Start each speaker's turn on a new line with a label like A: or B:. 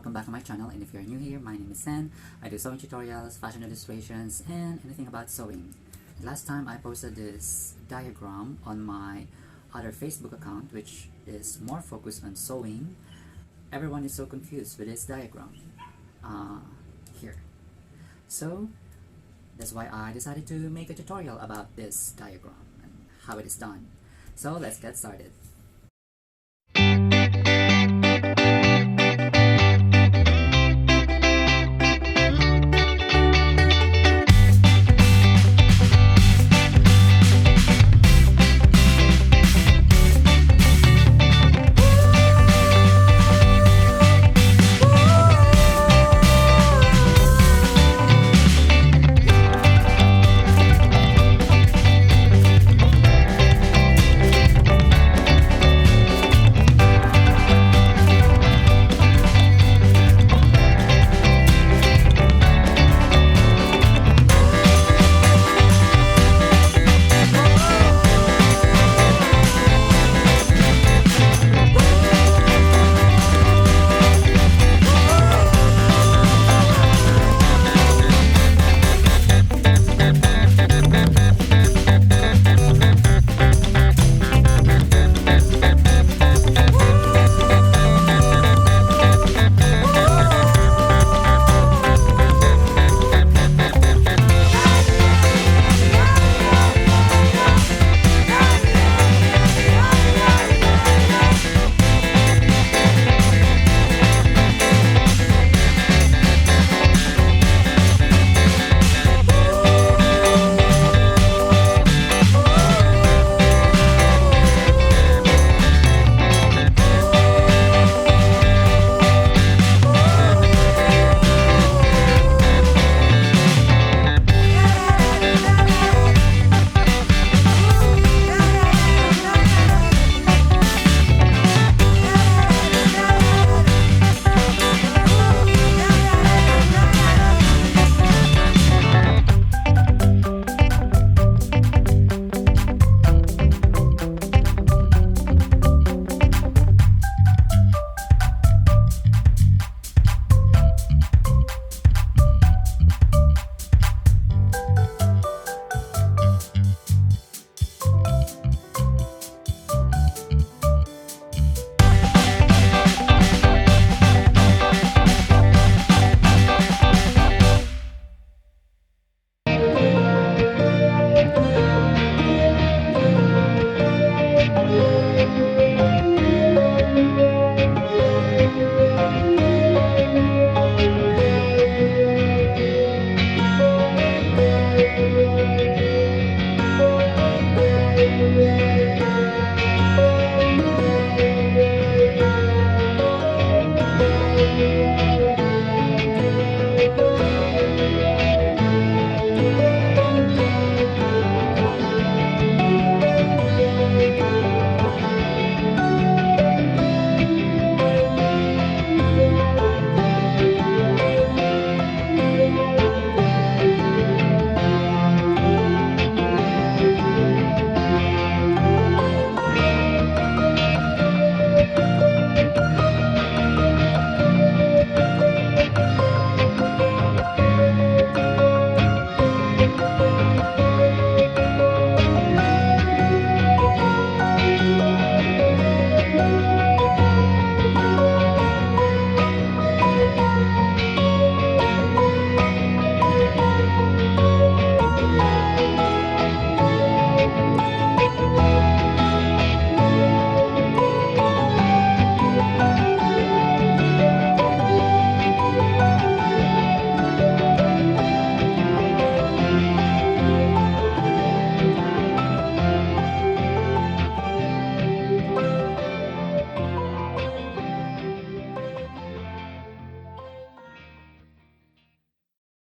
A: welcome back to my channel, and if you're new here, my name is Sen. I do sewing tutorials, fashion illustrations, and anything about sewing. Last time I posted this diagram on my other Facebook account, which is more focused on sewing. Everyone is so confused with this diagram here. So that's why I decided to make a tutorial about this diagram and how it is done. So let's get started.